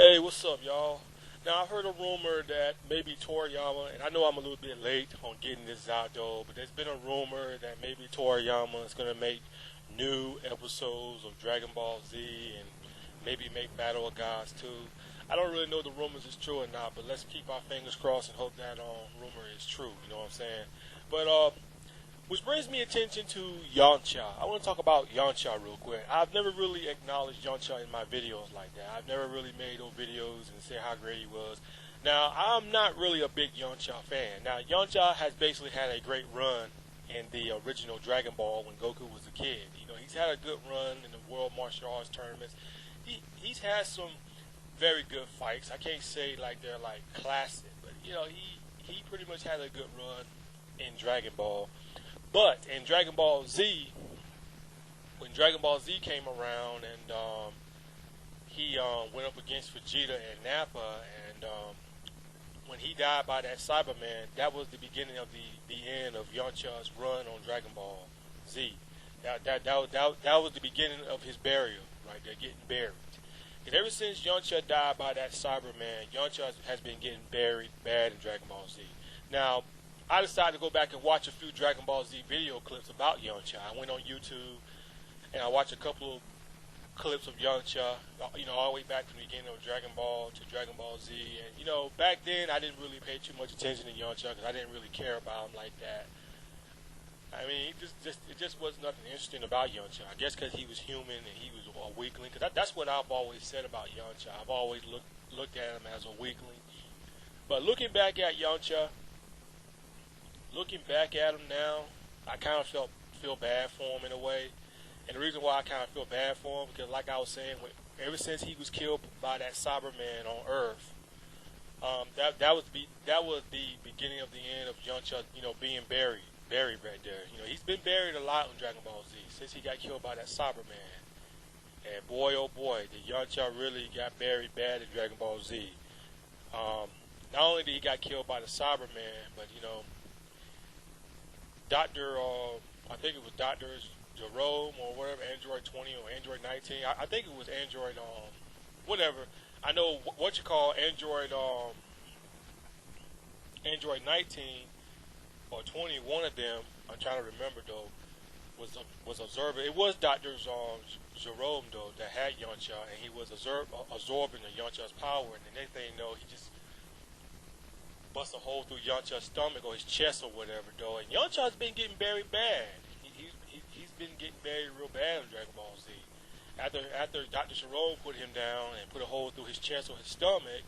Hey, what's up, y'all? Now, I've heard a rumor that maybe Toriyama, and I know I'm a little bit late on getting this out though, but there's been a rumor that maybe Toriyama is going to make new episodes of Dragon Ball Z and maybe make Battle of Gods too. I don't really know if the rumors is true or not, but let's keep our fingers crossed and hope that rumor is true, you know what I'm saying? But which brings me attention to Yamcha. I want to talk about Yamcha real quick. I've never really acknowledged Yamcha in my videos like that. I've never really made those videos and said how great he was. Now, I'm not really a big Yamcha fan. Now, Yamcha has basically had a great run in the original Dragon Ball when Goku was a kid. You know, he's had a good run in the World Martial Arts tournaments. He's had some very good fights. I can't say like they're like classic, but you know, he pretty much had a good run in Dragon Ball. But in Dragon Ball Z, when Dragon Ball Z came around and he went up against Vegeta and Nappa, and when he died by that Cyberman, that was the beginning of the end of Yamcha's run on Dragon Ball Z. That was the beginning of his burial, right there, getting buried. And ever since Yamcha died by that Cyberman, Yamcha has been getting buried bad in Dragon Ball Z. Now, I decided to go back and watch a few Dragon Ball Z video clips about Yamcha. I went on YouTube and I watched a couple of clips of Yamcha, you know, all the way back from the beginning of Dragon Ball to Dragon Ball Z. And, you know, back then I didn't really pay too much attention to Yamcha because I didn't really care about him like that. I mean, it just was nothing interesting about Yamcha. I guess because he was human and he was a weakling. Because that's what I've always said about Yamcha. I've always looked at him as a weakling. But looking back at Yamcha, looking back at him now, I kind of feel bad for him in a way. And the reason why I kind of feel bad for him, because like I was saying, ever since he was killed by that Cyberman on Earth, that was the beginning of the end of Yamcha, you know, being buried right there. You know, he's been buried a lot on Dragon Ball Z since he got killed by that Cyberman. And boy, oh boy, the Yamcha really got buried bad in Dragon Ball Z. Not only did he got killed by the Cyberman, but you know, I think it was Dr. Jerome or whatever, Android 20 or Android 19. I think it was Android, whatever. I know what you call Android 19 or 20. One of them, I'm trying to remember though, was observing. It was Dr. Jerome though that had Yamcha, and he was absorbing the Yamcha's power. And the next thing you know, he just bust a hole through Yamcha's stomach or his chest or whatever, though. And Yamcha's been getting buried bad. He's been getting buried real bad in Dragon Ball Z. After Dr. Sharon put him down and put a hole through his chest or his stomach,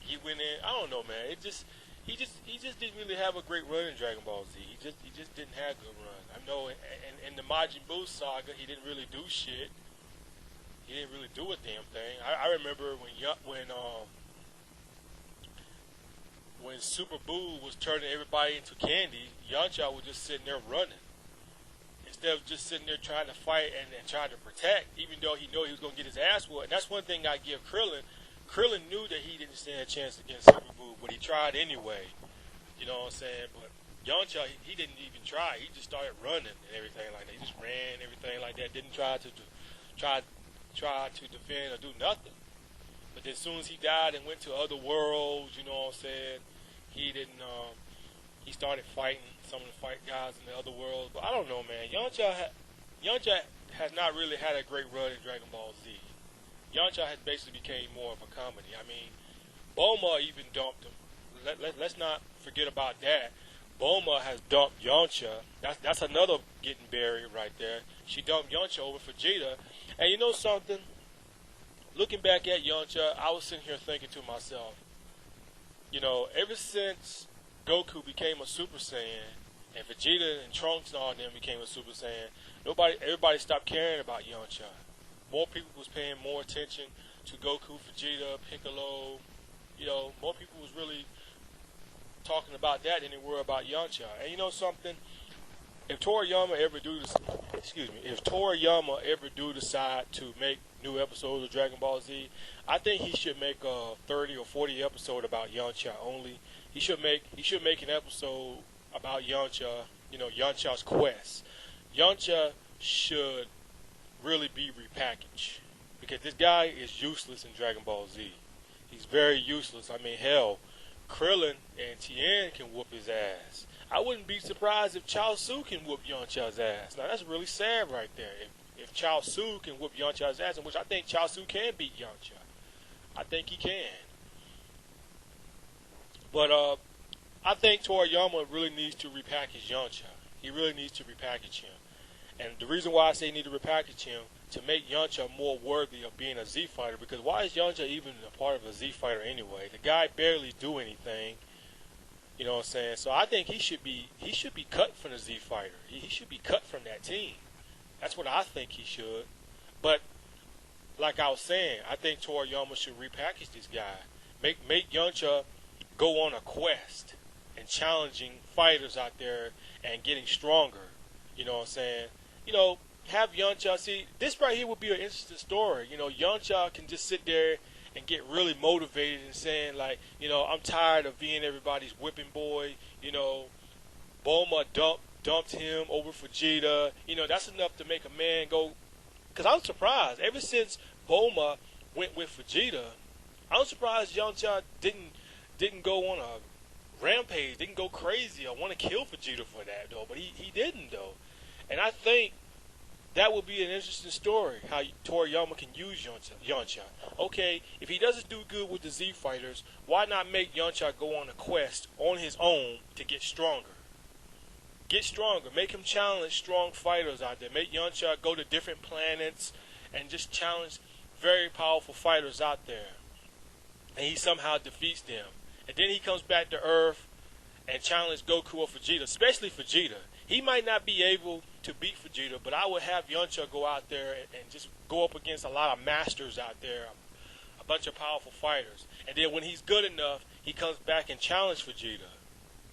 he went in. I don't know, man. He just didn't really have a great run in Dragon Ball Z. He just didn't have a good run. I know in the Majin Buu saga, he didn't really do shit. He didn't really do a damn thing. I remember when Super Buu was turning everybody into candy, Yamcha was just sitting there running. Instead of just sitting there trying to fight and trying to protect, even though he knew he was going to get his ass whooped. And that's one thing I give Krillin. Krillin knew that he didn't stand a chance against Super Buu, but he tried anyway. You know what I'm saying? But Yamcha, he didn't even try. He just started running and everything like that. He just ran, everything like that. Didn't try to defend or do nothing. But then as soon as he died and went to other worlds, you know what I'm saying, he didn't, he started fighting some of the fight guys in the other worlds. But I don't know, man. Yamcha has not really had a great run in Dragon Ball Z. Yamcha has basically became more of a comedy. I mean, Bulma even dumped him. Let's not forget about that. Bulma has dumped Yamcha. That's another getting buried right there. She dumped Yamcha over Vegeta. And you know something? Looking back at Yamcha, I was sitting here thinking to myself, you know, ever since Goku became a Super Saiyan, and Vegeta and Trunks and all them became a Super Saiyan, everybody stopped caring about Yamcha. More people was paying more attention to Goku, Vegeta, Piccolo. You know, more people was really talking about that than they were about Yamcha. And you know something? If Toriyama ever do decide to make new episodes of Dragon Ball Z, I think he should make a 30 or 40 episode about Yamcha only. He should make an episode about Yamcha, you know, Yamcha's quest. Yamcha should really be repackaged because this guy is useless in Dragon Ball Z. He's very useless. I mean, hell, Krillin and Tien can whoop his ass. I wouldn't be surprised if Chaozu can whoop Yamcha's ass. Now, that's really sad right there. If Chaozu can whoop Yamcha's ass, in which I think Chaozu can beat Yamcha. I think he can. But I think Toriyama really needs to repackage Yamcha. He really needs to repackage him. And the reason why I say he needs to repackage him, to make Yamcha more worthy of being a Z fighter, because why is Yamcha even a part of a Z fighter anyway? The guy barely do anything. You know what I'm saying? So I think he should be cut from the Z fighter. He should be cut from that team. That's what I think he should. But like I was saying, I think Toriyama should repackage this guy. Make Yamcha go on a quest and challenging fighters out there and getting stronger. You know what I'm saying? You know, have Yamcha, see, this right here would be an interesting story. You know, Yamcha can just sit there and get really motivated and saying, like, you know, I'm tired of being everybody's whipping boy. You know, Bulma dumped him over Vegeta. You know, that's enough to make a man go. Because I'm surprised. Ever since Bulma went with Vegeta, I'm surprised Yamcha didn't go on a rampage, didn't go crazy or want to kill Vegeta for that, though. But he didn't, though. And I think that would be an interesting story, how Toriyama can use Yamcha. Okay, if he doesn't do good with the Z fighters, why not make Yamcha go on a quest on his own to get stronger? Get stronger. Make him challenge strong fighters out there. Make Yamcha go to different planets and just challenge very powerful fighters out there. And he somehow defeats them. And then he comes back to Earth and challenges Goku or Vegeta, especially Vegeta. He might not be able to beat Vegeta, but I would have Yamcha go out there and just go up against a lot of masters out there, a bunch of powerful fighters. And then when he's good enough, he comes back and challenges Vegeta.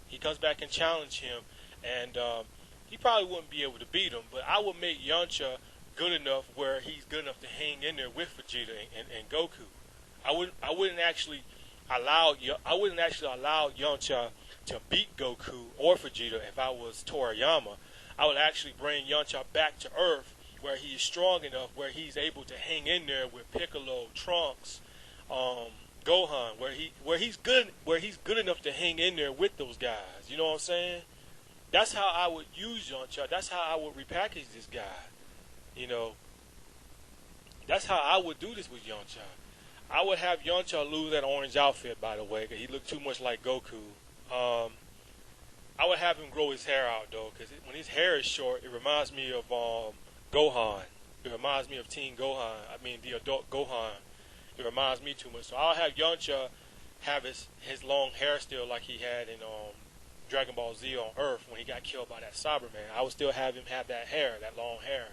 He comes back and challenges him, and he probably wouldn't be able to beat him, but I would make Yamcha good enough where he's good enough to hang in there with Vegeta and Goku. I wouldn't actually allow Yamcha to beat Goku or Vegeta if I was Toriyama. I would actually bring Yamcha back to Earth where he's strong enough, where he's able to hang in there with Piccolo, Trunks, Gohan, where he's good enough to hang in there with those guys. You know what I'm saying? That's how I would use Yamcha. That's how I would repackage this guy. You know, that's how I would do this with Yamcha. I would have Yamcha lose that orange outfit, by the way, because he looked too much like Goku. I would have him grow his hair out, though, because when his hair is short, it reminds me of Gohan. It reminds me of Teen Gohan. I mean, the adult Gohan. It reminds me too much. So I'll have Yamcha have his long hair still like he had in Dragon Ball Z on Earth when he got killed by that Cyberman. I would still have him have that hair, that long hair.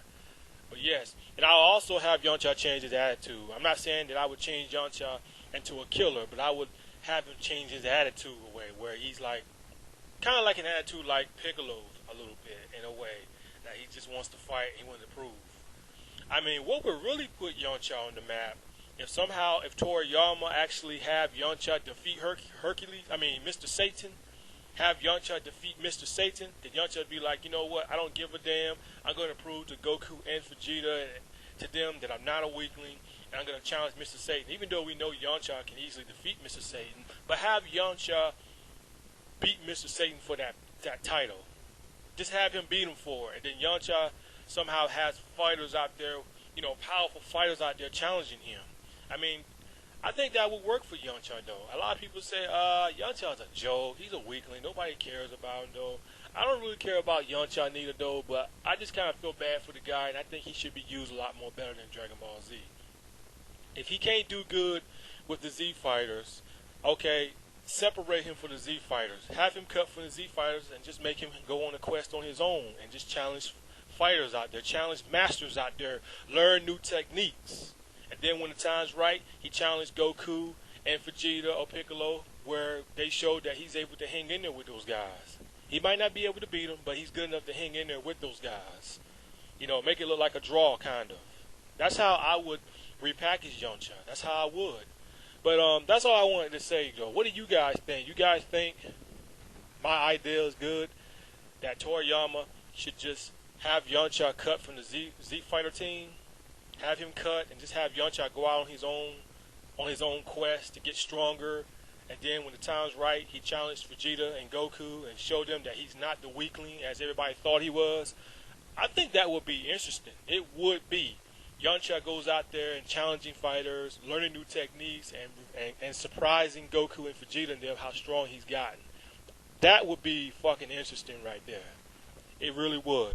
But yes, and I'll also have Yamcha change his attitude. I'm not saying that I would change Yamcha into a killer, but I would have him change his attitude away, where he's like, kind of like an attitude like Piccolo's a little bit, in a way, that he just wants to fight, he wants to prove. I mean, what would really put Yamcha on the map, if Toriyama actually have Yamcha defeat Mr. Satan, have Yamcha defeat Mr. Satan, then Yamcha would be like, you know what, I don't give a damn. I'm going to prove to Goku and Vegeta and to them that I'm not a weakling, and I'm going to challenge Mr. Satan, even though we know Yamcha can easily defeat Mr. Satan. But have Yamcha beat Mr. Satan for that title. Just have him beat him for it. And then Yamcha somehow has fighters out there, you know, powerful fighters out there challenging him. I mean, I think that would work for Yamcha, though. A lot of people say, Yamcha's a joke. He's a weakling. Nobody cares about him, though. I don't really care about Yamcha neither, though, but I just kind of feel bad for the guy, and I think he should be used a lot more better than Dragon Ball Z. If he can't do good with the Z fighters, okay, separate him from the Z fighters. Have him cut from the Z fighters and just make him go on a quest on his own and just challenge fighters out there, challenge masters out there, learn new techniques. And then when the time's right, he challenged Goku and Vegeta or Piccolo, where they showed that he's able to hang in there with those guys. He might not be able to beat them, but he's good enough to hang in there with those guys. You know, make it look like a draw, kind of. That's how I would repackage Yamcha. That's how I would. But that's all I wanted to say, though. What do you guys think? You guys think my idea is good? That Toriyama should just have Yamcha cut from the Z Fighter team? have him cut, and just have Yamcha go out on his own quest to get stronger. And then when the time's right, he challenged Vegeta and Goku and showed them that he's not the weakling as everybody thought he was. I think that would be interesting. It would be. Yamcha goes out there and challenging fighters, learning new techniques, and surprising Goku and Vegeta and them how strong he's gotten. That would be fucking interesting right there. It really would.